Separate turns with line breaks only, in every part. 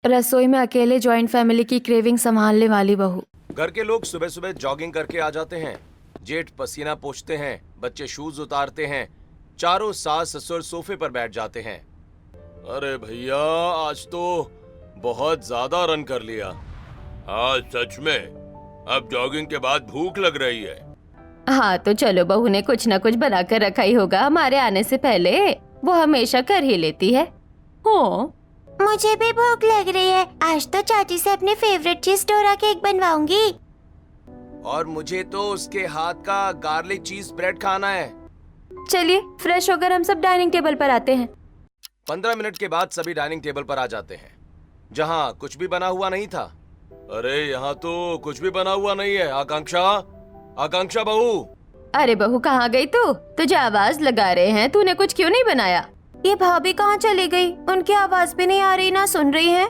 रसोई में अकेले जॉइंट फैमिली की क्रेविंग संभालने वाली बहू।
घर के लोग सुबह सुबह जॉगिंग करके आ जाते हैं। जेठ पसीना पोंछते हैं, बच्चे शूज उतारते हैं, चारों सास ससुर सोफे पर बैठ जाते हैं। अरे भैया, आज तो बहुत ज्यादा रन कर लिया। हाँ सच में, अब जॉगिंग के बाद भूख लग रही है।
हाँ तो चलो, बहू ने कुछ न कुछ बना कर रखा ही होगा हमारे आने से पहले। वो हमेशा कर ही लेती है। हाँ,
मुझे भी भूख लग रही है। आज तो चाची से अपनी फेवरेट चीज डोरा केक बनवाऊंगी।
और मुझे तो उसके हाथ का गार्लिक चीज ब्रेड खाना है।
चलिए फ्रेश होकर हम सब डाइनिंग टेबल पर आते हैं।
15 मिनट के बाद सभी डाइनिंग टेबल पर आ जाते हैं, जहाँ कुछ भी बना हुआ नहीं था। अरे यहाँ तो कुछ भी बना हुआ नहीं है। आकांक्षा, आकांक्षा बहू।
अरे बहू, कहाँ गई तू? तुझे आवाज लगा रहे हैं, तूने कुछ क्यों नहीं बनाया? ये भाभी कहाँ चली गई? उनकी आवाज भी नहीं आ रही, ना सुन रही है।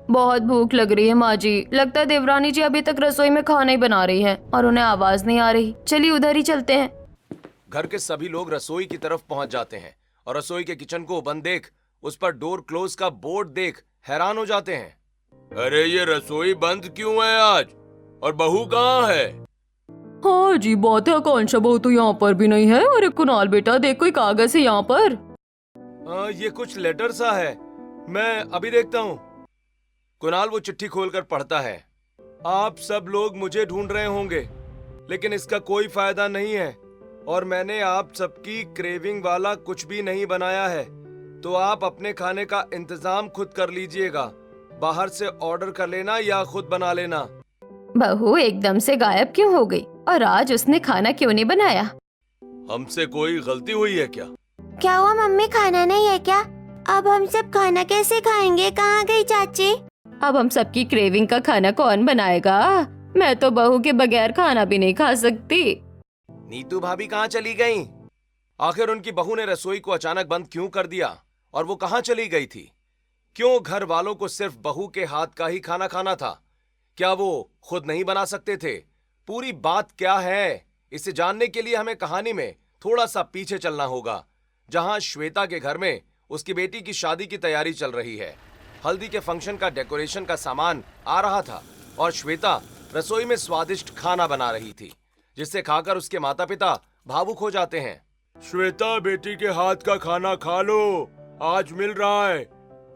बहुत भूख लग रही है माँ जी। लगता है देवरानी जी अभी तक रसोई में खाना ही बना रही है और उन्हें आवाज नहीं आ रही। चलिए उधर ही चलते हैं।
घर के सभी लोग रसोई की तरफ पहुंच जाते हैं और रसोई के किचन को बंद देख, उस पर डोर क्लोज का बोर्ड देख हैरान हो जाते हैं। अरे ये रसोई बंद क्यों है आज? और बहू कहाँ है?
हाँ जी, बात है। आकांक्षा बहू तो यहाँ पर भी नहीं है। अरे कुणाल बेटा, देख कोई कागज है यहाँ पर।
ये कुछ लेटर सा है, मैं अभी देखता हूँ। कुणाल वो चिट्ठी खोलकर पढ़ता है। आप सब लोग मुझे ढूंढ रहे होंगे, लेकिन इसका कोई फायदा नहीं है और मैंने आप सबकी क्रेविंग वाला कुछ भी नहीं बनाया है, तो आप अपने खाने का इंतजाम खुद कर लीजिएगा। बाहर से ऑर्डर कर लेना या खुद बना लेना।
बहू एकदम से गायब क्यों हो गई? और आज उसने खाना क्यों नहीं बनाया?
हमसे कोई गलती हुई है क्या?
क्या हुआ मम्मी, खाना नहीं है क्या? अब हम सब खाना कैसे खाएंगे? कहाँ गई चाची?
अब हम सबकी क्रेविंग का खाना कौन बनाएगा? मैं तो बहू के बगैर खाना भी नहीं खा सकती।
नीतू भाभी कहाँ चली गईं? आखिर उनकी बहू ने रसोई को अचानक बंद क्यों कर दिया और वो कहाँ चली गई थी? क्यों घर वालों को सिर्फ बहू के हाथ का ही खाना खाना था? क्या वो खुद नहीं बना सकते थे? पूरी बात क्या है, इसे जानने के लिए हमें कहानी में थोड़ा सा पीछे चलना होगा, जहां श्वेता के घर में उसकी बेटी की शादी की तैयारी चल रही है। हल्दी के फंक्शन का डेकोरेशन का सामान आ रहा था और श्वेता रसोई में स्वादिष्ट खाना बना रही थी, जिसे खाकर उसके माता पिता भावुक हो जाते हैं। श्वेता, बेटी के हाथ का खाना खा लो, आज मिल रहा है।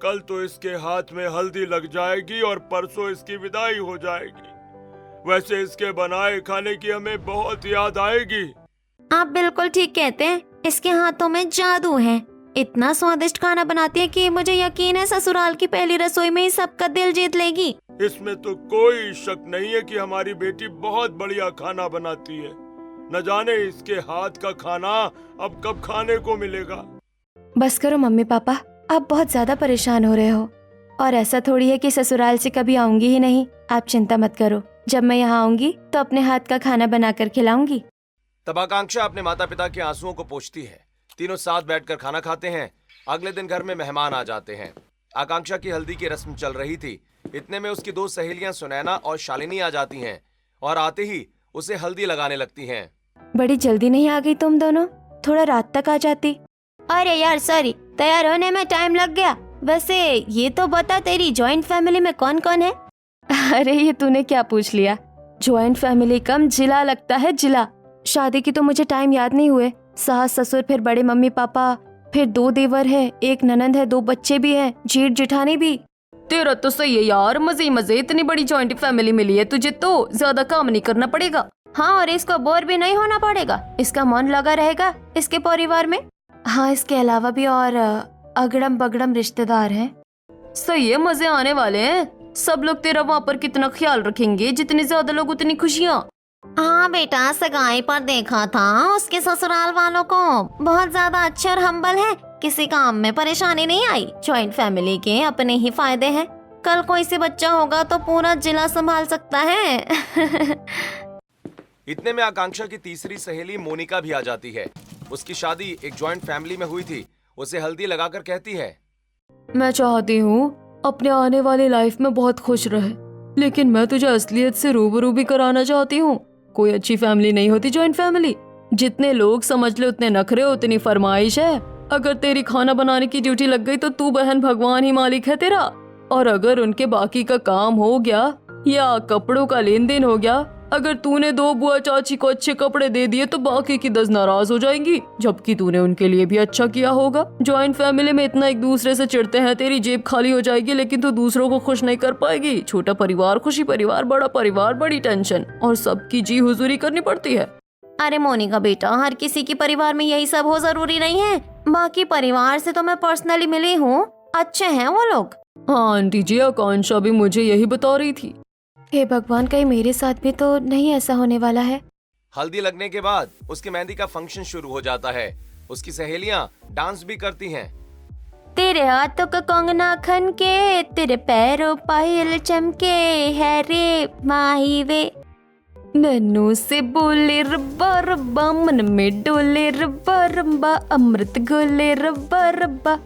कल तो इसके हाथ में हल्दी लग जाएगी और परसों इसकी विदाई हो जाएगी। वैसे इसके बनाए खाने की हमें बहुत याद आएगी।
आप बिल्कुल ठीक कहते हैं, इसके हाथों में जादू है। इतना स्वादिष्ट खाना बनाती है कि मुझे यकीन है ससुराल की पहली रसोई में ही सबका दिल जीत लेगी।
इसमें तो कोई शक नहीं है कि हमारी बेटी बहुत बढ़िया खाना बनाती है। न जाने इसके हाथ का खाना अब कब खाने को मिलेगा।
बस करो मम्मी पापा, आप बहुत ज्यादा परेशान हो रहे हो। और ऐसा थोड़ी है कि ससुराल से कभी आऊंगी ही नहीं। आप चिंता मत करो, जब मैं यहाँ आऊंगी तो अपने हाथ का खाना बनाकर खिलाऊंगी।
तब आकांक्षा अपने माता पिता के आंसुओं को पोंछती है। तीनों साथ बैठकर खाना खाते हैं। अगले दिन घर में मेहमान आ जाते हैं। आकांक्षा की हल्दी की रस्म चल रही थी। इतने में उसकी दो सहेलियां सुनैना और शालिनी आ जाती हैं और आते ही उसे हल्दी लगाने लगती हैं।
बड़ी जल्दी नहीं आ गई तुम दोनों? थोड़ा रात तक आ जाती।
अरे यार सॉरी, तैयार होने में टाइम लग गया। वैसे ये तो बता, तेरी जॉइंट फैमिली में कौन कौन है?
अरे ये तूने क्या पूछ लिया? जॉइंट फैमिली कम जिला लगता है, जिला। शादी की तो मुझे टाइम याद नहीं हुए। सास ससुर, फिर बड़े मम्मी पापा, फिर 2 देवर है, एक ननंद है, 2 बच्चे भी हैं, जेठ जेठानी भी। तेरा तो सही है यार, मजे मजे। इतनी बड़ी जॉइंट फैमिली मिली है तुझे तो ज्यादा काम नहीं करना पड़ेगा।
हाँ, और इसको बोर भी नहीं होना पड़ेगा। इसका मन लगा रहेगा इसके परिवार में।
हाँ, इसके अलावा भी और अगड़म बगड़म रिश्तेदार हैं। सही है, मजे आने वाले हैं। सब लोग तेरा वहाँ पर कितना ख्याल रखेंगे, जितने ज्यादा लोग उतनी खुशियाँ।
हाँ बेटा, सगाई पर देखा था उसके ससुराल वालों को बहुत ज्यादा अच्छे और हम्बल है। किसी काम में परेशानी नहीं आई। जॉइंट फैमिली के अपने ही फायदे हैं। कल कोई से बच्चा होगा तो पूरा जिला संभाल सकता है।
इतने में आकांक्षा की तीसरी सहेली मोनिका भी आ जाती है। उसकी शादी एक जॉइंट फैमिली में हुई थी। उसे हल्दी लगाकर कहती है,
मैं चाहती हूँ अपने आने वाली लाइफ में बहुत खुश रहे, लेकिन मैं तुझे असलियत से रूबरू भी कराना चाहती हूँ। कोई अच्छी फैमिली नहीं होती जॉइंट फैमिली। जितने लोग समझ ले उतने नखरे, उतनी फरमाइश है। अगर तेरी खाना बनाने की ड्यूटी लग गई तो तू बहन भगवान ही मालिक है तेरा। और अगर उनके बाकी का काम हो गया या कपड़ों का लेन देन हो गया, अगर तूने 2 बुआ चाची को अच्छे कपड़े दे दिए तो बाकी की 10 नाराज हो जाएंगी, जबकि तूने उनके लिए भी अच्छा किया होगा। जॉइंट फैमिली में इतना एक दूसरे से चिढ़ते हैं, तेरी जेब खाली हो जाएगी लेकिन तू दूसरों को खुश नहीं कर पाएगी। छोटा परिवार खुशी परिवार, बड़ा परिवार बड़ी टेंशन, और सबकी जी हुजूरी करनी पड़ती है।
अरे मोनिका बेटा, हर किसी के परिवार में यही सब हो जरूरी नहीं है। बाकी परिवार से तो मैं पर्सनली मिली हूँ, अच्छे हैं वो लोग।
हाँ आंटी जी, आकांक्षा भी मुझे यही बता रही थी। हे भगवान, कहीं मेरे साथ भी तो नहीं ऐसा होने वाला है।
हल्दी लगने के बाद उसकी मेहंदी का फंक्शन शुरू हो जाता है। उसकी सहेलियां डांस भी करती हैं।
तेरे हाथों का कंगना खन के, तेरे पैरों पायल चमके, है रे माही वे।
नन्नू से बोले रब्बा रब्बा, मन में डोले रब्बा रब्बा, अमृत घोले रब्बा रब्बा।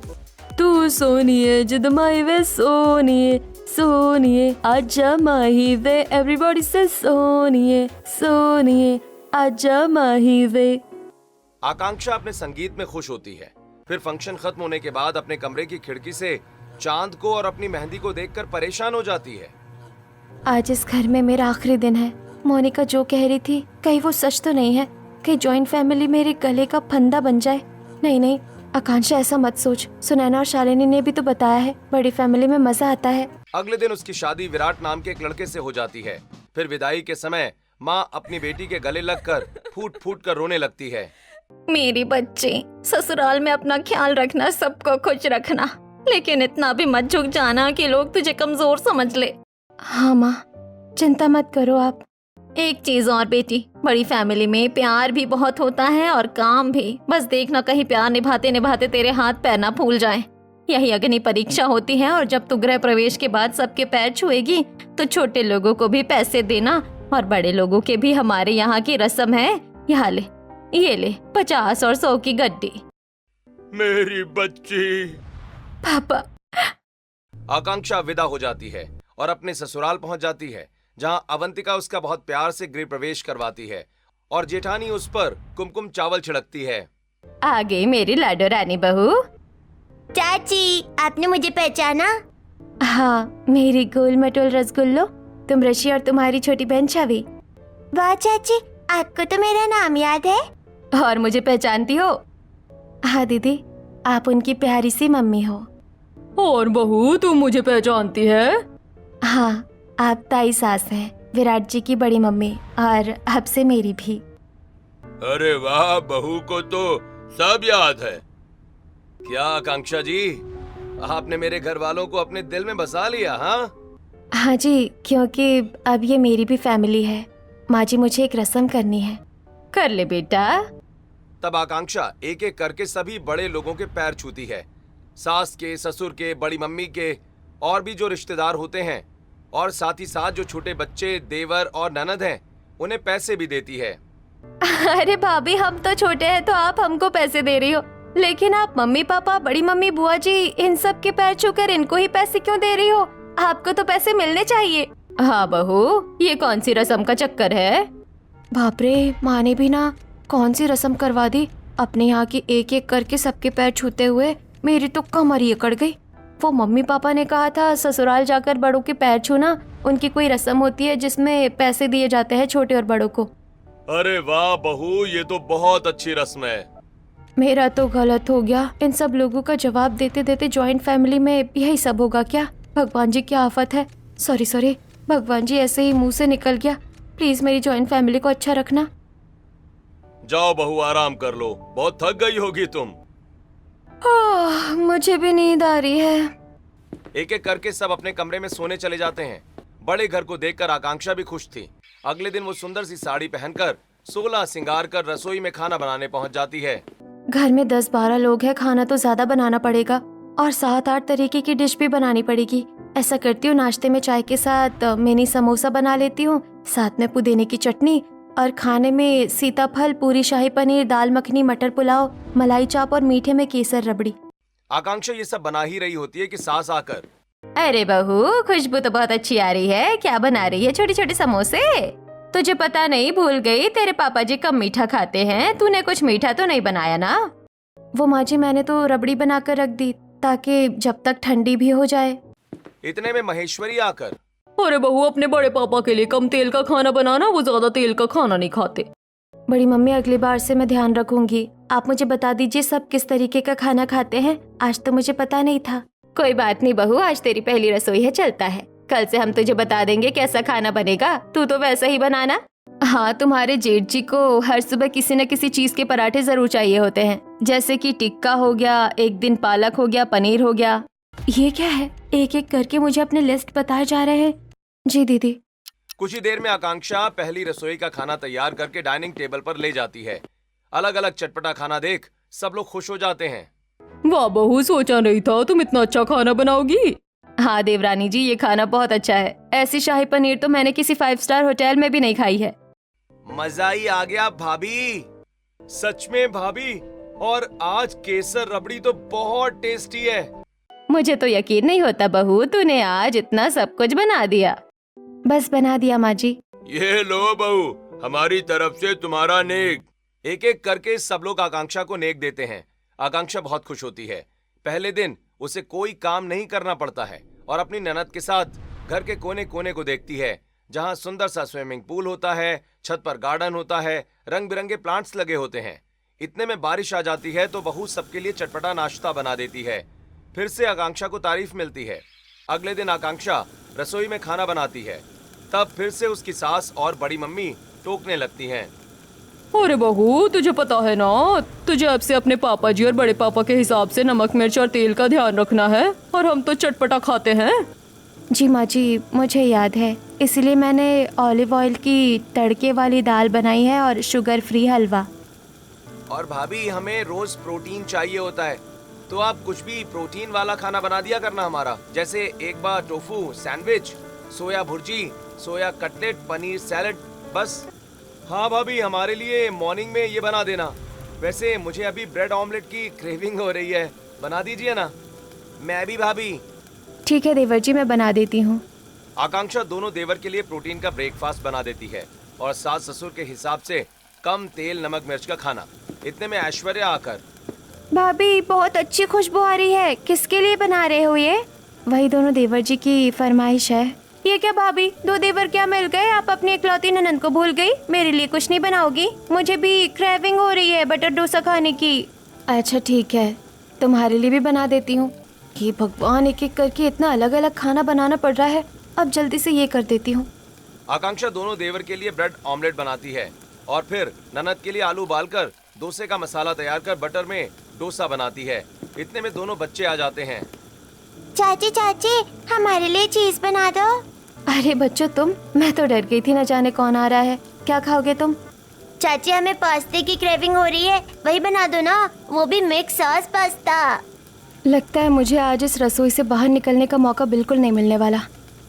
तू सोनिए जिद माही वे, सोनिए सोनिए आजा माही वे, एवरीबॉडी से सोनिए सोनिए आजा माही वे।
आकांक्षा अपने संगीत में खुश होती है। फिर फंक्शन खत्म होने के बाद अपने कमरे की खिड़की से चांद को और अपनी मेहंदी को देखकर परेशान हो जाती है।
आज इस घर में मेरा आखिरी दिन है। मोनिका जो कह रही थी कहीं वो सच तो नहीं है, कहीं जॉइंट फैमिली मेरे गले का फंदा बन जाए। नहीं नहीं आकांक्षा, ऐसा मत सोच। सुनैना और शालिनी ने भी तो बताया है बड़ी फैमिली में मजा आता है।
अगले दिन उसकी शादी विराट नाम के एक लड़के से हो जाती है। फिर विदाई के समय माँ अपनी बेटी के गले लगकर फूट फूट कर रोने लगती है।
मेरी बच्ची, ससुराल में अपना ख्याल रखना, सबको खुश रखना, लेकिन इतना भी मत झुक जाना कि लोग तुझे कमजोर समझ ले।
हाँ माँ, चिंता मत करो आप।
एक चीज और बेटी, बड़ी फैमिली में प्यार भी बहुत होता है और काम भी। बस देखना कहीं प्यार निभाते निभाते तेरे हाथ पैर ना फूल जाएं। यही अग्नि परीक्षा होती है, और जब तू गृह प्रवेश के बाद सबके पैर छुएगी तो छोटे लोगों को भी पैसे देना, और बड़े लोगों के भी हमारे यहाँ की रस्म है। यहाँ ले, ये ले 50 और 100 की गड्डी।
मेरी बच्ची।
पापा।
आकांक्षा विदा हो जाती है और अपने ससुराल पहुंच जाती है, जहां अवंतिका उसका बहुत प्यार से गृह प्रवेश करवाती है और जेठानी उस पर कुमकुम चावल छिड़कती है।
आ गई मेरी लाडो रानी बहू।
चाची, आपने मुझे पहचाना?
हाँ, मेरी गोल मटोल रसगुल्लो, तुम ऋषि और तुम्हारी छोटी बहन छवि।
वाह चाची, आपको तो मेरा नाम याद है।
और मुझे पहचानती हो? हाँ दीदी, आप उनकी प्यारी सी मम्मी हो।
और बहू, तुम मुझे पहचानती है?
हाँ, आप ताई सास हैं, विराट जी की बड़ी मम्मी, और आपसे मेरी भी।
अरे वाह, बहू को तो सब याद है। क्या आकांक्षा जी, आपने मेरे घर वालों को अपने दिल में बसा लिया?
हाँ जी, क्योंकि अब ये मेरी भी फैमिली है। माँ जी, मुझे एक रस्म करनी है।
कर ले बेटा।
तब आकांक्षा एक एक करके सभी बड़े लोगों के पैर छूती है, सास के, ससुर के, बड़ी मम्मी के, और भी जो रिश्तेदार होते हैं, और साथ ही साथ जो छोटे बच्चे, देवर और ननद हैं, उन्हें पैसे भी देती है।
अरे भाभी, हम तो छोटे हैं तो आप हमको पैसे दे रही हो, लेकिन आप मम्मी पापा, बड़ी मम्मी, बुआ जी, इन सब के पैर छूकर इनको ही पैसे क्यों दे रही हो? आपको तो पैसे मिलने चाहिए।
हाँ बहू, ये कौन सी रस्म का चक्कर है?
बाप रे, माँ ने भी ना कौन सी रस्म करवा दी। अपने यहाँ की एक एक करके सबके पैर छूते हुए मेरी तो कमर ही अकड़ गई। वो मम्मी पापा ने कहा था ससुराल जाकर बड़ों के पैर छूना, उनकी कोई रस्म होती है जिसमें पैसे दिए जाते हैं छोटे और बड़ों को।
अरे वाह बहू, ये तो बहुत अच्छी रस्म है।
मेरा तो गलत हो गया। इन सब लोगों का जवाब देते देते जॉइंट फैमिली में यही सब होगा क्या? भगवान जी, क्या आफत है। सॉरी भगवान जी, ऐसे ही मुंह से निकल गया। प्लीज मेरी जॉइंट फैमिली को अच्छा रखना।
जाओ बहू, आराम कर लो, बहुत थक गई होगी तुम।
मुझे भी नींद आ रही है।
एक एक करके सब अपने कमरे में सोने चले जाते हैं। बड़े घर को देखकर आकांक्षा भी खुश थी। अगले दिन वो सुंदर सी साड़ी पहनकर 16 श्रृंगार कर रसोई में खाना बनाने पहुंच जाती है।
घर में 10-12 लोग हैं, खाना तो ज्यादा बनाना पड़ेगा और 7-8 तरीके की डिश भी बनानी पड़ेगी। ऐसा करती हूँ, नाश्ते में चाय के साथ मिनी समोसा बना लेती हूँ, साथ में पुदीने की चटनी, और खाने में सीताफल, पूरी शाही पनीर, दाल मखनी, मटर पुलाव, मलाई चाप और मीठे में केसर रबड़ी।
आकांक्षा ये सब बना ही रही होती है कि सास आकर,
अरे बहू, खुशबू तो बहुत अच्छी आ रही है। क्या बना रही है? छोटे छोटे समोसे? तुझे पता नहीं, भूल गई, तेरे पापा जी कम मीठा खाते हैं। तूने कुछ मीठा तो नहीं बनाया ना?
वो माँ जी, मैंने तो रबड़ी बनाकर रख दी ताकि जब तक ठंडी भी हो जाए।
इतने में महेश्वरी आकर,
अरे बहू, अपने बड़े पापा के लिए कम तेल का खाना बनाना, वो ज्यादा तेल का खाना नहीं खाते।
बड़ी मम्मी, अगली बार से मैं ध्यान रखूंगी। आप मुझे बता दीजिए सब किस तरीके का खाना खाते हैं, आज तो मुझे पता नहीं था। कोई बात नहीं बहू, आज तेरी पहली रसोई है, चलता है। कल से हम तुझे बता देंगे कैसा खाना बनेगा, तू तो वैसा ही बनाना। हाँ, तुम्हारे जेठ जी को हर सुबह किसी न किसी चीज के पराठे जरूर चाहिए होते हैं, जैसे कि टिक्का हो गया, एक दिन पालक हो गया, पनीर हो गया। ये क्या है, एक एक करके मुझे अपने लिस्ट बताए जा रहे हैं। जी दीदी।
कुछ ही देर में आकांक्षा पहली रसोई का खाना तैयार करके डाइनिंग टेबल पर ले जाती है। अलग अलग चटपटा खाना देख सब लोग खुश हो जाते हैं।
वाह बहू, सोचा नहीं था तुम इतना अच्छा खाना बनाओगी।
हाँ देवरानी जी, ये खाना बहुत अच्छा है। ऐसी शाही पनीर तो मैंने किसी 5 स्टार होटल में भी नहीं खाई है।
मजा ही आ गया भाभी, सच में भाभी। और आज केसर रबड़ी तो बहुत टेस्टी है।
मुझे तो यकीन नहीं होता बहू, तूने आज इतना सब कुछ बना दिया। बस बना दिया माँ जी।
ये लो बहू, हमारी तरफ से तुम्हारा नेक। एक एक करके सब लोग आकांक्षा को नेक देते हैं। आकांक्षा बहुत खुश होती है। पहले दिन उसे कोई काम नहीं करना पड़ता है और अपनी ननद के साथ घर के कोने कोने को देखती है, जहां सुंदर सा स्विमिंग पूल होता है, छत पर गार्डन होता है, रंग बिरंगे प्लांट्स लगे होते हैं। इतने में बारिश आ जाती है तो बहू सबके लिए चटपटा नाश्ता बना देती है। फिर से आकांक्षा को तारीफ मिलती है। अगले दिन आकांक्षा रसोई में खाना बनाती है, तब फिर से उसकी सास और बड़ी मम्मी टोकने लगती हैं।
अरे बहू, तुझे पता है ना, तुझे अब से अपने पापा जी और बड़े पापा के हिसाब से नमक, मिर्च और तेल का ध्यान रखना है, और हम तो चटपटा खाते हैं।
जी माँ जी, मुझे याद है, इसलिए मैंने ऑलिव ऑयल की तड़के वाली दाल बनाई है और शुगर फ्री हलवा।
और भाभी, हमें रोज प्रोटीन चाहिए होता है, तो आप कुछ भी प्रोटीन वाला खाना बना दिया करना हमारा, जैसे एक बार टोफू सैंडविच, सोया bhurji, soya cutlet, paneer salad, बस। हाँ भाभी, हमारे लिए मॉर्निंग में ये बना देना। वैसे मुझे अभी ब्रेड ऑमलेट की क्रेविंग हो रही है, बना दीजिए ना। मैं भी भाभी।
ठीक है देवर जी, मैं बना देती हूँ।
आकांक्षा दोनों देवर के लिए प्रोटीन का ब्रेकफास्ट बना देती है और सास ससुर के हिसाब से कम तेल नमक मिर्च का खाना। इतने में ऐश्वर्या आकर,
भाभी बहुत अच्छी खुशबू आ रही है, किसके लिए बना रहे हो ये? वही दोनों देवर जी की फरमाइश है। ये क्या भाभी, 2 देवर क्या मिल गए? आप अपनी इकलौती ननद को भूल गई? मेरे लिए कुछ नहीं बनाओगी? मुझे भी क्रेविंग हो रही है बटर डोसा खाने की। अच्छा ठीक है, तुम्हारे लिए भी बना देती हूँ। ये भगवान, एक एक करके इतना अलग अलग खाना बनाना पड़ रहा है। अब जल्दी से ये कर देती हूँ।
आकांक्षा दोनों देवर के लिए ब्रेड ऑमलेट बनाती है और फिर ननद के लिए आलू उबालकर डोसे का मसाला तैयार कर बटर में डोसा बनाती है। इतने में दोनों बच्चे आ जाते हैं।
चाची चाची, हमारे लिए चीज बना दो।
अरे बच्चों तुम, मैं तो डर गई थी, न जाने कौन आ रहा है। क्या खाओगे तुम?
चाची, हमें पास्ते की क्रेविंग हो रही है, वही बना दो ना, वो भी मिक्स सॉस पास्ता।
लगता है मुझे आज इस रसोई से बाहर निकलने का मौका बिल्कुल नहीं मिलने वाला।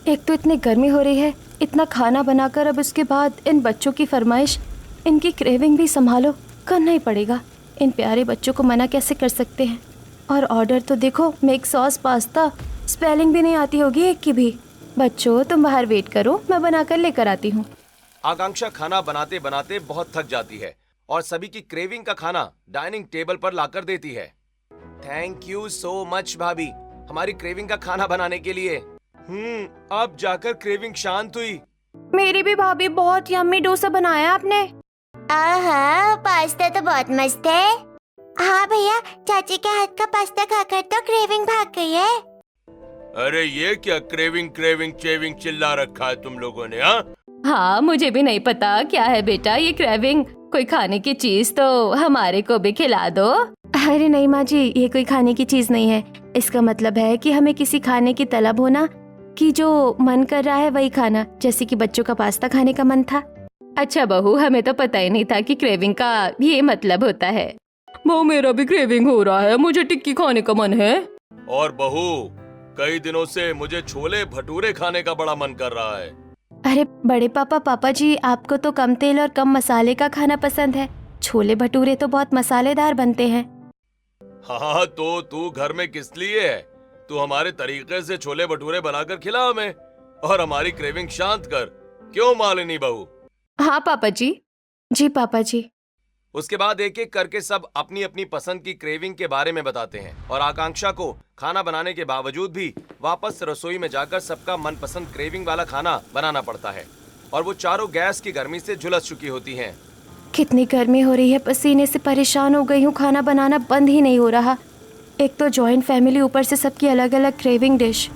एक तो इतनी गर्मी हो रही है, इतना खाना बनाकर अब उसके बाद इन बच्चों की फरमाइश, इनकी क्रेविंग भी संभालो, करना ही पड़ेगा। इन प्यारे बच्चों को मना कैसे कर सकते हैं? और ऑर्डर तो देखो, मिक्स सॉस पास्ता, स्पेलिंग भी नहीं आती होगी एक की भी। बच्चों तुम बाहर वेट करो, मैं बनाकर लेकर आती हूँ।
आकांक्षा खाना बनाते बनाते बहुत थक जाती है और सभी की क्रेविंग का खाना डाइनिंग टेबल पर लाकर देती है। थैंक यू सो मच भाभी, हमारी क्रेविंग का खाना बनाने के लिए। अब जाकर क्रेविंग शांत हुई।
मेरी भी भाभी, बहुत यम्मी डोसा बनाया आपने।
आहा, पास्ता तो बहुत मस्त है। हाँ भैया, चाची के हाथ का पास्ता खाकर तो क्रेविंग भाग गई है।
अरे ये क्या क्रेविंग क्रेविंग चेविंग चिल्ला रखा है तुम लोगों ने?
हाँ, मुझे भी नहीं पता क्या है बेटा ये क्रेविंग। कोई खाने की चीज तो हमारे को भी खिला दो। अरे नहीं माँ जी, ये कोई खाने की चीज नहीं है। इसका मतलब है कि हमें किसी खाने की तलब होना, कि जो मन कर रहा है वही खाना, जैसे कि बच्चों का पास्ता खाने का मन था। अच्छा बहू, हमें तो पता ही नहीं था कि क्रेविंग का ये मतलब होता है।
बहू, मेरा भी क्रेविंग हो रहा है, मुझे टिक्की खाने का मन है।
और बहू, कई दिनों से मुझे छोले भटूरे खाने का बड़ा मन कर रहा है।
अरे बड़े पापा, पापा जी, आपको तो कम तेल और कम मसाले का खाना पसंद है। छोले भटूरे तो बहुत मसालेदार बनते हैं।
हाँ, तो तू घर में किस लिए है? तू हमारे तरीके से छोले भटूरे बनाकर खिला हमें और हमारी क्रेविंग शांत कर। क्यों मालिनी बहू?
हाँ पापा जी। जी पापा जी।
उसके बाद एक एक करके सब अपनी अपनी पसंद की क्रेविंग के बारे में बताते हैं और आकांक्षा को खाना बनाने के बावजूद भी वापस रसोई में जाकर सबका मनपसंद क्रेविंग वाला खाना बनाना पड़ता है और वो चारों गैस की गर्मी से झुलस चुकी होती हैं।
कितनी गर्मी हो रही है, पसीने से परेशान हो गई हूँ, खाना बनाना बंद ही नहीं हो रहा। एक तो जॉइंट फैमिली, ऊपर से सबकी अलग अलग क्रेविंग डिश।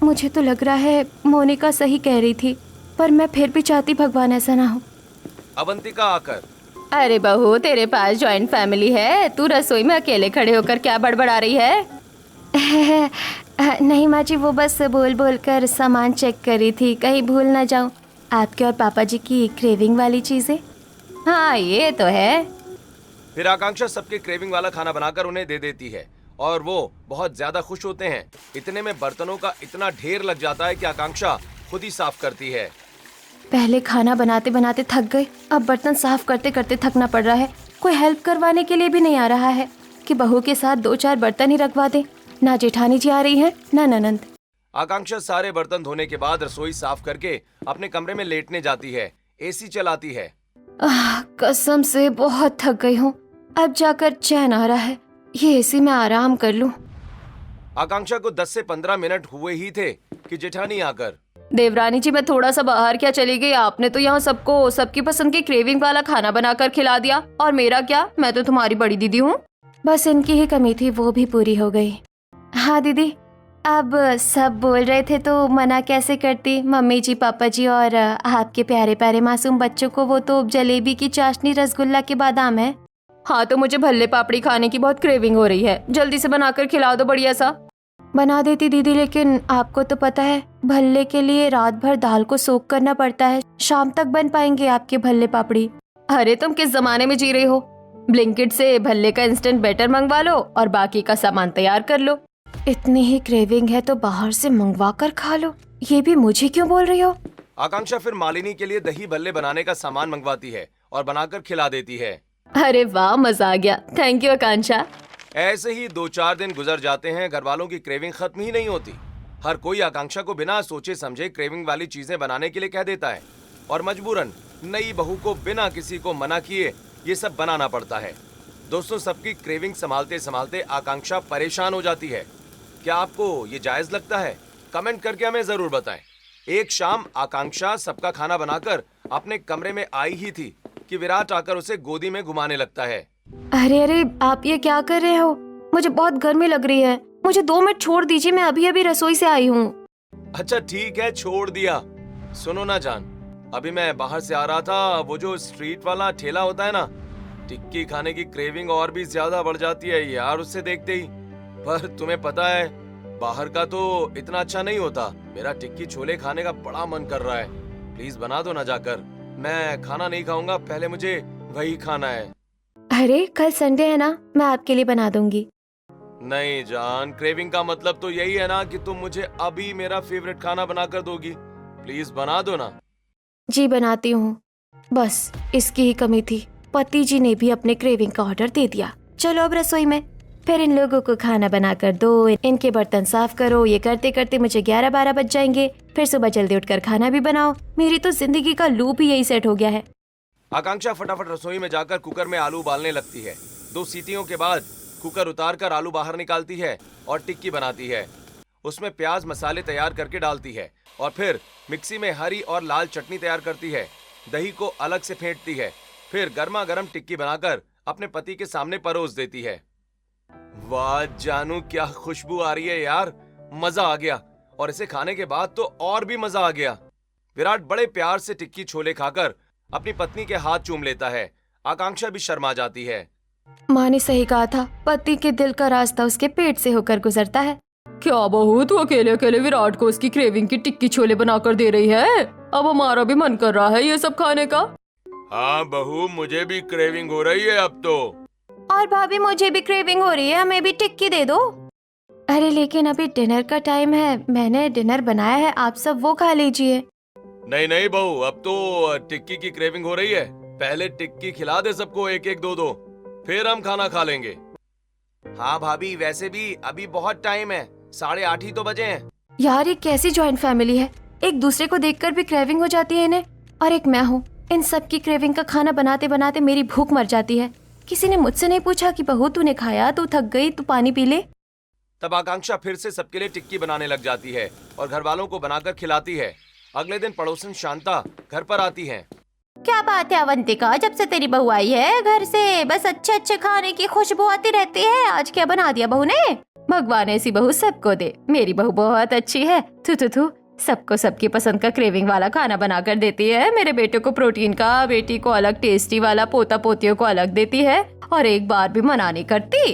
मुझे तो लग रहा है मोनिका सही कह रही थी, पर मैं फिर भी चाहती भगवान ऐसा ना हो।
अवंतिका आकर,
अरे बहू, तेरे पास जॉइंट फैमिली है, तू रसोई में अकेले खड़े होकर क्या बड़बड़ा रही है? नहीं माँ जी, वो बस बोल बोल कर सामान चेक कर रही थी, कहीं भूल ना जाऊं आपके और पापा जी की क्रेविंग वाली चीजें। हाँ ये तो है।
फिर आकांक्षा सबके क्रेविंग वाला खाना बनाकर उन्हें दे देती है और वो बहुत ज्यादा खुश होते हैं। इतने में बर्तनों का इतना ढेर लग जाता है कि आकांक्षा खुद ही साफ करती है।
पहले खाना बनाते बनाते थक गए, अब बर्तन साफ करते करते थकना पड़ रहा है। कोई हेल्प करवाने के लिए भी नहीं आ रहा है कि बहू के साथ 2-4 बर्तन ही रखवा दे। ना जेठानी जी आ रही है, ना ननंद।
आकांक्षा सारे बर्तन धोने के बाद रसोई साफ करके अपने कमरे में लेटने जाती है, एसी चलाती है।
कसम से बहुत थक गई हूँ, अब जाकर चैन आ रहा है, ये एसी में आराम कर लूं।
आकांक्षा को 10 से 15 मिनट हुए ही थे कि जेठानी आकर,
देवरानी जी, मैं थोड़ा सा बाहर क्या चली गई, आपने तो यहाँ सबको सबकी पसंद की क्रेविंग वाला खाना बनाकर खिला दिया, और मेरा क्या, मैं तो तुम्हारी बड़ी दीदी हूँ। बस इनकी ही कमी थी, वो भी पूरी हो गई। हाँ दीदी, अब सब बोल रहे थे तो मना कैसे करती, मम्मी जी, पापा जी और आपके प्यारे प्यारे मासूम बच्चों को वो तो जलेबी की चाशनी, रसगुल्ला के बादाम है। हाँ तो मुझे भल्ले पापड़ी खाने की बहुत क्रेविंग हो रही है, जल्दी से बनाकर खिला दो बढ़िया सा। बना देती दीदी, लेकिन आपको तो पता है भल्ले के लिए रात भर दाल को सोक करना पड़ता है, शाम तक बन पाएंगे आपके भल्ले पापड़ी। अरे तुम किस जमाने में जी रही हो, ब्लिंकिट से भल्ले का इंस्टेंट बैटर मंगवा लो और बाकी का सामान तैयार कर लो। इतनी ही क्रेविंग है तो बाहर से मंगवा कर खा लो, ये भी मुझे क्यों बोल रही हो?
आकांक्षा फिर मालिनी के लिए दही भल्ले बनाने का सामान मंगवाती है और बनाकर खिला देती है।
अरे वाह, मजा आ गया, थैंक यू आकांक्षा।
ऐसे ही 2-4 दिन गुजर जाते हैं, घर वालों की क्रेविंग खत्म ही नहीं होती। हर कोई आकांक्षा को बिना सोचे समझे क्रेविंग वाली चीजें बनाने के लिए कह देता है और मजबूरन नई बहू को बिना किसी को मना किए ये सब बनाना पड़ता है। दोस्तों, सबकी क्रेविंग संभालते संभालते आकांक्षा परेशान हो जाती है। क्या आपको ये जायज लगता है? कमेंट करके हमें जरूर बताएं। एक शाम आकांक्षा सबका खाना बनाकर अपने कमरे में आई ही थी कि विराट आकर उसे गोदी में घुमाने लगता है।
अरे अरे, आप ये क्या कर रहे हो? मुझे बहुत गर्मी लग रही है, मुझे 2 मिनट छोड़ दीजिए, मैं अभी अभी रसोई से आई हूँ।
अच्छा ठीक है, छोड़ दिया। सुनो ना जान, अभी मैं बाहर से आ रहा था, वो जो स्ट्रीट वाला ठेला होता है ना, टिक्की खाने की क्रेविंग और भी ज्यादा बढ़ जाती है यार उससे देखते ही। पर तुम्हें पता है बाहर का तो इतना अच्छा नहीं होता। मेरा टिक्की छोले खाने का बड़ा मन कर रहा है, प्लीज बना दो ना जाकर। मैं खाना नहीं खाऊंगा, पहले मुझे वही खाना है।
अरे कल संडे है ना, मैं आपके लिए बना दूंगी।
नहीं जान, क्रेविंग का मतलब तो यही है ना कि तुम मुझे अभी मेरा फेवरेट खाना बनाकर दोगी। प्लीज बना दो ना।
जी बनाती हूँ, बस इसकी ही कमी थी, पति जी ने भी अपने क्रेविंग का ऑर्डर दे दिया। चलो अब रसोई में, फिर इन लोगों को खाना बनाकर दो, इनके बर्तन साफ करो, ये करते करते मुझे 11-12 बज जाएंगे। फिर सुबह जल्दी उठकर खाना भी बनाओ। मेरी तो जिंदगी का लूप ही यही सेट हो गया है।
आकांक्षा फटाफट रसोई में जाकर कुकर में आलू उबालने लगती है। 2 सीटियों के बाद कुकर उतारकर आलू बाहर निकालती है और टिक्की बनाती है। उसमें प्याज मसाले तैयार करके डालती है और फिर मिक्सी में हरी और लाल चटनी तैयार करती है। दही को अलग से फेंटती है, फिर गर्मा गर्म टिक्की बनाकर अपने पति के सामने परोस देती है। वाह जानू, क्या खुशबू आ रही है यार, मजा आ गया। और इसे खाने के बाद तो और भी मजा आ गया। विराट बड़े प्यार से टिक्की छोले खाकर अपनी पत्नी के हाथ चूम लेता है। आकांक्षा भी शर्मा जाती है।
माँ ने सही कहा था, पति के दिल का रास्ता उसके पेट से होकर गुजरता है।
क्या बहू, तू अकेले अकेले विराट को उसकी क्रेविंग की टिक्की छोले बनाकर दे रही है? अब हमारा भी मन कर रहा है ये सब खाने का।
हाँ बहू, मुझे भी क्रेविंग हो रही है अब तो।
और भाभी, मुझे भी क्रेविंग हो रही है, हमें भी टिक्की दे दो। अरे लेकिन अभी डिनर का टाइम है, मैंने डिनर बनाया है, आप सब वो खा लीजिए।
नहीं नहीं बहू, अब तो टिक्की की क्रेविंग हो रही है। पहले टिक्की खिला दे सबको, 1-1 2-2, फिर हम खाना खा लेंगे। हाँ भाभी, वैसे भी अभी बहुत टाइम है, 8:30 ही तो बजे हैं।
यार ये कैसी जॉइंट फैमिली है, एक दूसरे को देखकर भी क्रेविंग हो जाती है इन्हें, और एक मैं हूँ, इन सब की क्रेविंग का खाना बनाते बनाते मेरी भूख मर जाती है। किसी ने मुझसे नहीं पूछा कि बहू तूने खाया, तू थक गई, तू पानी पी ले।
तब आकांक्षा फिर से सबके लिए टिक्की बनाने लग जाती है और घर वालों को बनाकर खिलाती है। अगले दिन पड़ोसन शांता घर पर आती है।
क्या बात है अवंतिका, जब से तेरी बहू आई है घर से बस अच्छे अच्छे खाने की खुशबू आती रहती है। आज क्या बना दिया बहू ने?
भगवान ऐसी बहू सबको दे। मेरी बहू बहुत अच्छी है। थू थू थू, सबको सबकी पसंद का क्रेविंग वाला खाना बना कर देती है। मेरे बेटे को प्रोटीन का, बेटी को अलग टेस्टी वाला, पोता पोतियों को अलग देती है और एक बार भी मना नहीं करती।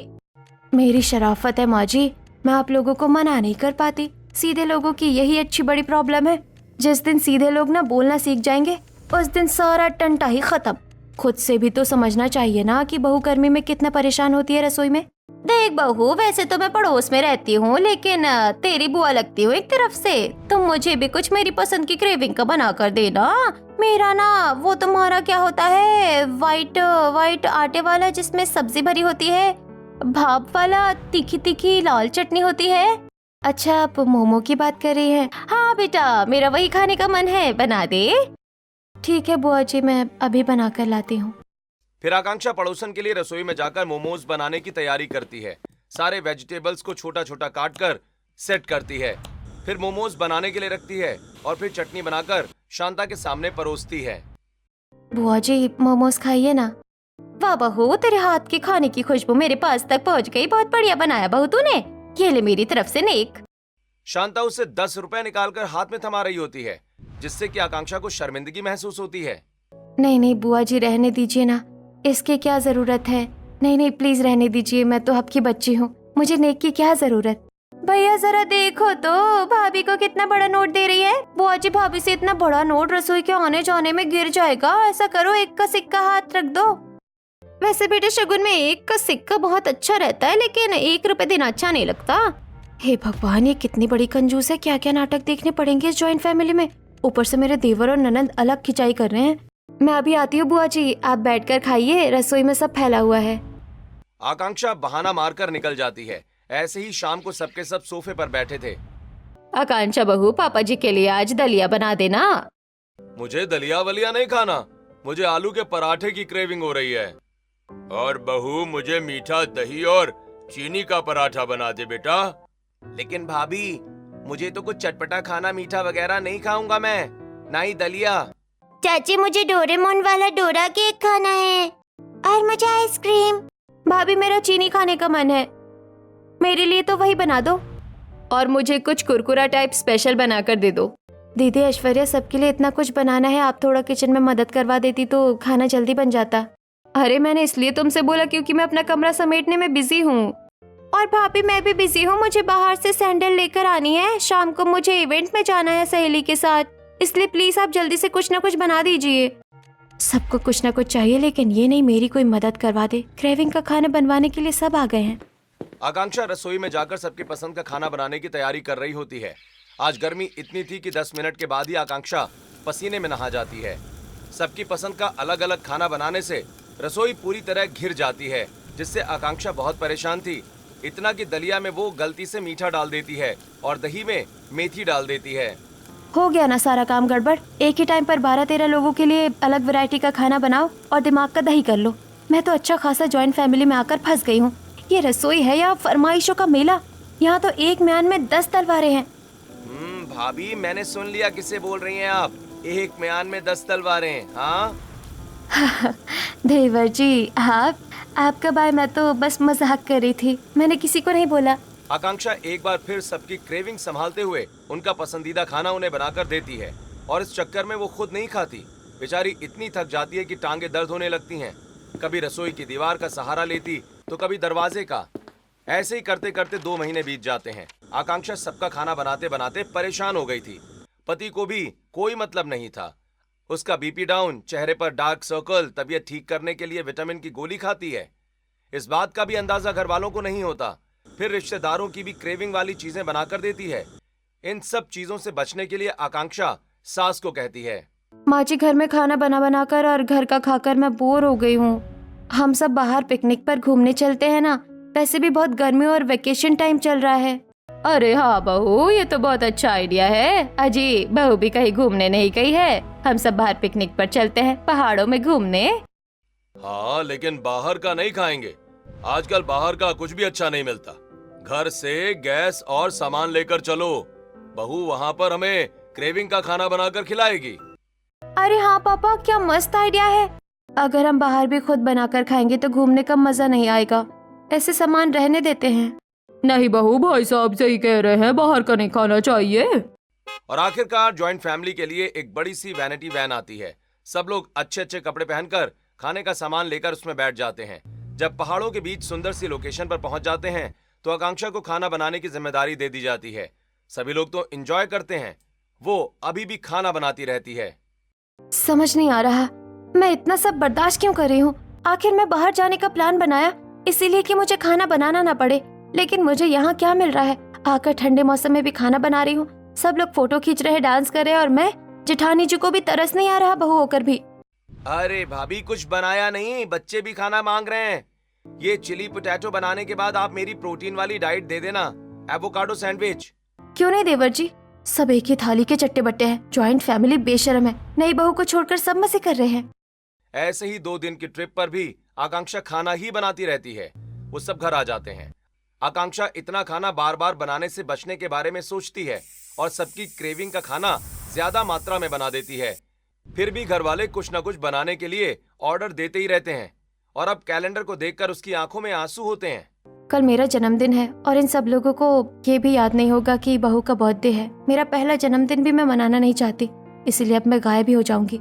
मेरी शराफत है माँ जी, मैं आप लोगों को मना नहीं कर पाती। सीधे लोगों की यही अच्छी बड़ी प्रॉब्लम है। जिस दिन सीधे लोग ना बोलना सीख जाएंगे उस दिन सारा टंटा ही खत्म। खुद से भी तो समझना चाहिए ना कि बहू गर्मी में कितना परेशान होती है रसोई में।
देख बहू, वैसे तो मैं पड़ोस में रहती हूँ, लेकिन तेरी बुआ लगती हूँ एक तरफ से। तुम मुझे भी कुछ मेरी पसंद की क्रेविंग का बना कर देना। मेरा ना वो तुम्हारा क्या होता है, वाइट आटे वाला जिसमें सब्जी भरी होती है, भाप वाला तीखी तीखी लाल चटनी होती है।
अच्छा, आप मोमो की बात कर रही हैं?
हाँ बेटा, मेरा वही खाने का मन है, बना दे।
ठीक है बुआ जी, मैं अभी बना कर लाती हूँ।
फिर आकांक्षा पड़ोसन के लिए रसोई में जाकर मोमोज बनाने की तैयारी करती है। सारे वेजिटेबल्स को छोटा छोटा काट कर सेट करती है। फिर मोमोज बनाने के लिए रखती है और फिर चटनी बनाकर शांता के सामने परोसती है।
बुआ जी, मोमोज खाइए ना।
वाह बहू, तेरे हाथ के खाने की खुशबू मेरे पास तक पहुंच गई। बहुत बढ़िया बनाया बहू तूने। ये ले मेरी तरफ से नेक।
शांता उसे 10 रुपए निकालकर हाथ में थमा रही होती है, जिससे कि आकांक्षा को शर्मिंदगी महसूस होती है।
नहीं नहीं बुआ जी, रहने दीजिए ना, इसकी क्या जरूरत है। नहीं नहीं प्लीज रहने दीजिए, मैं तो आपकी बच्ची हूँ, मुझे नेक की क्या जरूरत।
भैया जरा देखो तो, भाभी को कितना बड़ा नोट दे रही है। बुआ जी, भाभी से इतना बड़ा नोट रसोई के आने जाने में गिर जाएगा। ऐसा करो, 1 का सिक्का हाथ रख दो। वैसे बेटे शगुन में 1 का सिक्का बहुत अच्छा रहता है, लेकिन 1 रुपए देना अच्छा नहीं लगता।
हे भगवान, ये कितनी बड़ी कंजूस है। क्या क्या नाटक देखने पड़ेंगे इस जॉइंट फैमिली में। ऊपर से मेरे देवर और ननंद अलग खिंचाई कर रहे हैं। मैं अभी आती हूँ बुआ जी, आप बैठकर खाइए, रसोई में सब फैला हुआ है।
आकांक्षा बहाना मारकर निकल जाती है। ऐसे ही शाम को सबके सब सोफे पर बैठे थे।
आकांक्षा बहू, पापा जी के लिए आज दलिया बना देना।
मुझे दलिया वलिया नहीं खाना, मुझे आलू के पराठे की क्रेविंग हो रही है। और बहू, मुझे मीठा दही और चीनी का पराठा बना दे बेटा। लेकिन भाभी, मुझे तो कुछ चटपटा खाना, मीठा वगैरह नहीं खाऊंगा मैं, ना ही दलिया।
चाची, मुझे डोरेमोन वाला डोरा केक खाना है और मुझे आइसक्रीम।
भाभी, मेरा चीनी खाने का मन है, मेरे लिए तो वही बना दो। और मुझे कुछ कुरकुरा टाइप स्पेशल बना कर दे दो। दीदी ऐश्वर्या, सबके लिए इतना कुछ बनाना है, आप थोड़ा किचन में मदद करवा देती तो खाना जल्दी बन जाता। अरे मैंने इसलिए तुमसे बोला क्योंकि मैं अपना कमरा समेटने में बिजी हूँ।
और भाभी, मैं भी बिजी हूँ, मुझे बाहर से सैंडल लेकर आनी है। शाम को मुझे इवेंट में जाना है सहेली के साथ, इसलिए प्लीज आप जल्दी से कुछ ना कुछ बना दीजिए।
सबको कुछ ना कुछ चाहिए, लेकिन ये नहीं मेरी कोई मदद करवा दे। क्रेविंग का खाना बनवाने के लिए सब आ गए हैं।
आकांक्षा रसोई में जाकर सबकी पसंद का खाना बनाने की तैयारी कर रही होती है। आज गर्मी इतनी थी कि 10 मिनट के बाद ही आकांक्षा पसीने में नहा जाती है। सबकी पसंद का अलग अलग खाना बनाने से रसोई पूरी तरह घिर जाती है, जिससे आकांक्षा बहुत परेशान थी। इतना कि दलिया में वो गलती से मीठा डाल देती है और दही में मेथी डाल देती है।
हो गया ना सारा काम गड़बड़। एक ही टाइम पर 12-13 लोगों के लिए अलग वैरायटी का खाना बनाओ और दिमाग का दही कर लो। मैं तो अच्छा खासा जॉइंट फैमिली में आकर फंस गई हूँ। ये रसोई है या फरमाइशों का मेला? यहाँ तो एक म्यान में 10 तलवारें हैं।
भाभी, मैंने सुन लिया किसे बोल रही हैं आप। एक म्यान में 10 तलवारें। हाँ
देवर जी, आपका भाई, मैं तो बस मजाक कर रही थी, मैंने किसी को नहीं बोला।
आकांक्षा एक बार फिर सबकी क्रेविंग संभालते हुए उनका पसंदीदा खाना उन्हें बनाकर देती है और इस चक्कर में वो खुद नहीं खाती। बेचारी इतनी थक जाती है कि टांगे दर्द होने लगती हैं। कभी रसोई की दीवार का सहारा लेती तो कभी दरवाजे का। ऐसे ही करते करते 2 महीने बीत जाते हैं। आकांक्षा सबका खाना बनाते बनाते परेशान हो गई थी। पति को भी कोई मतलब नहीं था। उसका बीपी डाउन, चेहरे पर डार्क सर्कल, तबीयत ठीक करने के लिए विटामिन की गोली खाती है। इस बात का भी अंदाजा घर वालों को नहीं होता। फिर रिश्तेदारों की भी क्रेविंग वाली चीजें बनाकर देती है। इन सब चीजों से बचने के लिए आकांक्षा सास को कहती है,
माँ जी, घर में खाना बना बनाकर और घर का खाकर मैं बोर हो गई हूँ। हम सब बाहर पिकनिक पर घूमने चलते हैं ना। वैसे भी बहुत गर्मी और वेकेशन टाइम चल रहा है।
अरे हाँ बहू, ये तो बहुत अच्छा आइडिया है। अजी, बहू भी कहीं घूमने नहीं गई है। हम सब बाहर पिकनिक पर चलते हैं, पहाड़ों में घूमने।
हाँ, लेकिन बाहर का नहीं खाएंगे। आजकल बाहर का कुछ भी अच्छा नहीं मिलता। घर से गैस और सामान लेकर चलो। बहू वहाँ पर हमें क्रेविंग का खाना बनाकर खिलाएगी।
अरे हाँ पापा, क्या मस्त आइडिया है। अगर हम बाहर भी खुद बनाकर खाएंगे तो घूमने का मजा नहीं आएगा। ऐसे सामान रहने देते हैं।
नहीं बहू, भाई साहब सही कह रहे हैं, बाहर का नहीं खाना चाहिए।
और आखिरकार जॉइंट फैमिली के लिए एक बड़ी सी वैनिटी वैन आती है। सब लोग अच्छे अच्छे कपड़े पहनकर खाने का सामान लेकर उसमें बैठ जाते हैं। जब पहाड़ों के बीच सुंदर सी लोकेशन पर पहुंच जाते हैं तो आकांक्षा को खाना बनाने की जिम्मेदारी दे दी जाती है। सभी लोग तो एंजॉय करते हैं, वो अभी भी खाना बनाती रहती है।
समझ नहीं आ रहा मैं इतना सब बर्दाश्त क्यों कर रही हूँ। आखिर मैं बाहर जाने का प्लान बनाया इसीलिए कि मुझे खाना बनाना ना पड़े, लेकिन मुझे यहाँ क्या मिल रहा है। आकर ठंडे मौसम में भी खाना बना रही हूँ, सब लोग फोटो खींच रहे, डांस कर रहे हैं और मैं जेठानी जी को भी तरस नहीं आ रहा बहू होकर भी।
अरे भाभी, कुछ बनाया नहीं, बच्चे भी खाना मांग रहे हैं। ये चिली पोटैटो बनाने के बाद आप मेरी प्रोटीन वाली डाइट दे देना, एवोकाडो सैंडविच।
क्यों नहीं देवर जी, सब एक ही थाली के चट्टे बट्टे हैं। जॉइंट फैमिली बेशर्म है, नई बहू को छोड़कर सब मजे कर रहे हैं।
ऐसे ही 2 दिन की ट्रिप पर भी आकांक्षा खाना ही बनाती रहती है। वो सब घर आ जाते हैं। आकांक्षा इतना खाना बार बार बनाने से बचने के बारे में सोचती है और सबकी क्रेविंग का खाना ज्यादा मात्रा में बना देती है। फिर भी घर वाले कुछ न कुछ बनाने के लिए ऑर्डर देते ही रहते हैं और अब कैलेंडर को देखकर उसकी आंखों में आंसू होते हैं।
कल मेरा जन्मदिन है और इन सब लोगों को ये भी याद नहीं होगा कि बहू का बर्थडे है। मेरा पहला जन्मदिन भी मैं मनाना नहीं चाहती, इसीलिए अब मैं गायब भी हो जाऊंगी।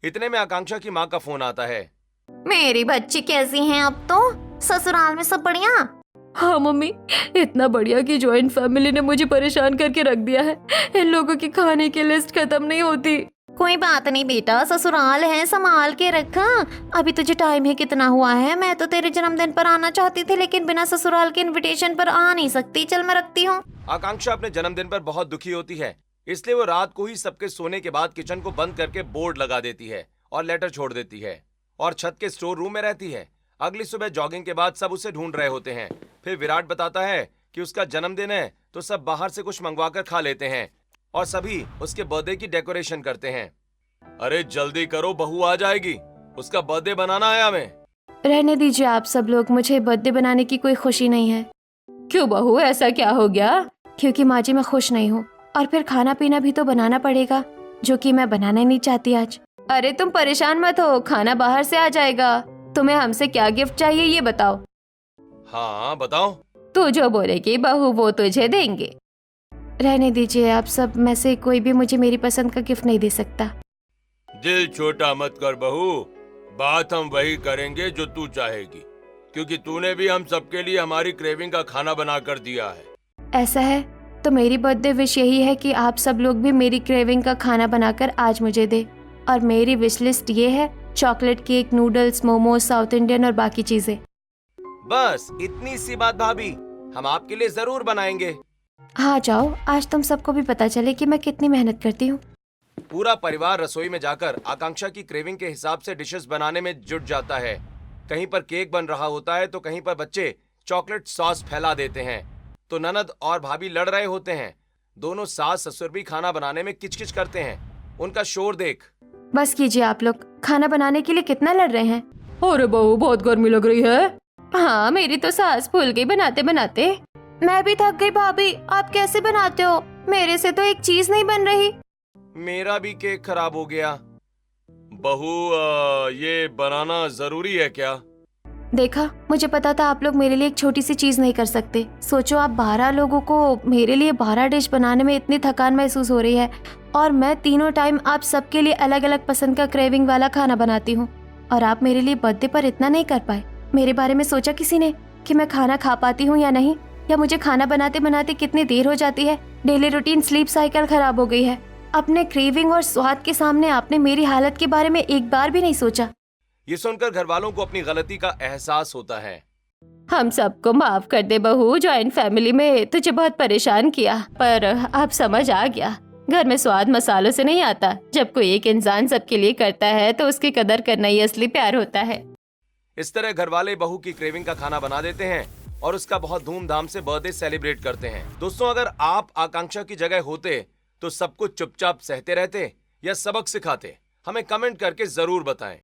इतने में आकांक्षा की माँ का फोन आता है।
मेरी बच्ची कैसी हैं अब तो? ससुराल में सब बढ़िया?
हाँ मम्मी, इतना बढ़िया कि जॉइंट फैमिली ने मुझे परेशान करके रख दिया है। इन लोगों की खाने की लिस्ट खत्म नहीं होती।
कोई बात नहीं बेटा, ससुराल है, संभाल के रखा। अभी तुझे टाइम ही कितना हुआ है। मैं तो तेरे जन्मदिन पर आना चाहती थी, लेकिन बिना ससुराल के इनविटेशन पर आ नहीं सकती। चल मैं रखती हूँ।
आकांक्षा अपने जन्मदिन पर बहुत दुखी होती है, इसलिए वो रात को ही सबके सोने के बाद किचन को बंद करके बोर्ड लगा देती है और लेटर छोड़ देती है और छत के स्टोर रूम में रहती है। अगली सुबह जॉगिंग के बाद सब उसे ढूंढ रहे होते हैं। फिर विराट बताता है कि उसका जन्मदिन है तो सब बाहर से कुछ मंगवाकर खा लेते हैं और सभी उसके बर्थडे की डेकोरेशन करते हैं। अरे जल्दी करो, बहू आ जाएगी, उसका बर्थडे बनाना है हमें।
रहने दीजिए आप सब लोग, मुझे बर्थडे बनाने की कोई खुशी नहीं है।
क्यों बहू, ऐसा क्या हो गया?
क्योंकि माँ जी मैं खुश नहीं हूँ और फिर खाना पीना भी तो बनाना पड़ेगा, जो कि मैं बनाना नहीं चाहती आज।
अरे तुम परेशान मत हो, खाना बाहर से आ जाएगा। तुम्हें हमसे क्या गिफ्ट चाहिए ये बताओ।
हाँ बताओ।
तू जो बोलेगी बहू वो तुझे देंगे।
रहने दीजिए आप सब में से कोई भी मुझे मेरी पसंद का गिफ्ट नहीं दे सकता।
दिल छोटा मत कर बहू, बात हम वही करेंगे जो तू चाहेगी, क्योंकि तूने भी हम सबके लिए हमारी क्रेविंग का खाना बना कर दिया है।
ऐसा है तो मेरी बर्थडे विश यही है कि आप सब लोग भी मेरी क्रेविंग का खाना बनाकर आज मुझे दे। और मेरी विश लिस्ट ये है, chocolate cake, noodles, momos, south Indian और बाकी चीजें।
बस इतनी सी बात भाभी, हम आपके लिए जरूर बनाएंगे।
हाँ जाओ, आज तुम सबको भी पता चले कि मैं कितनी मेहनत करती हूँ।
पूरा परिवार रसोई में जाकर आकांक्षा की क्रेविंग के हिसाब से डिशेस बनाने में जुट जाता है। कहीं पर केक बन रहा होता है तो कहीं पर बच्चे चॉकलेट सॉस फैला देते हैं, तो ननद और भाभी लड़ रहे होते हैं। दोनों सास ससुर भी खाना बनाने में किचकिच करते हैं। उनका शोर देख।
बस कीजिए आप लोग, खाना बनाने के लिए कितना लड़ रहे हैं।
अरे बहू, बहुत गर्मी लग रही है।
हाँ, मेरी तो सांस फूल गई बनाते बनाते। मैं भी थक गई भाभी, आप कैसे बनाते हो? मेरे से तो एक चीज नहीं बन रही।
मेरा भी केक खराब हो गया। बहू, ये बनाना जरूरी है क्या?
देखा, मुझे पता था आप लोग मेरे लिए एक छोटी सी चीज नहीं कर सकते। सोचो, आप 12 लोगों को मेरे लिए 12 डिश बनाने में इतनी थकान महसूस हो रही है और मैं तीनों टाइम आप सबके लिए अलग अलग पसंद का क्रेविंग वाला खाना बनाती हूँ और आप मेरे लिए बर्थडे पर इतना नहीं कर पाए। मेरे बारे में सोचा किसी ने कि मैं खाना खा पाती हूँ या नहीं, या मुझे खाना बनाते बनाते कितनी देर हो जाती है? डेली रूटीन स्लीप साइकिल खराब हो गई है। अपने क्रेविंग और स्वाद के सामने आपने मेरी हालत के बारे में एक बार भी नहीं सोचा।
ये सुनकर घर वालों को अपनी गलती का एहसास होता है।
हम सबको माफ कर दे बहू, जॉइंट फैमिली में तुझे बहुत परेशान किया, पर अब समझ आ गया, घर में स्वाद मसालों से नहीं आता। जब कोई एक इंसान सबके लिए करता है तो उसकी कदर करना ही असली प्यार होता है।
इस तरह घर वाले बहू की क्रेविंग का खाना बना देते हैं और उसका बहुत धूमधाम से बर्थडे सेलिब्रेट करते हैं। दोस्तों, अगर आप आकांक्षा की जगह होते तो सब कुछ चुपचाप सहते रहते या सबक सिखाते? हमें कमेंट करके जरूर बताएं।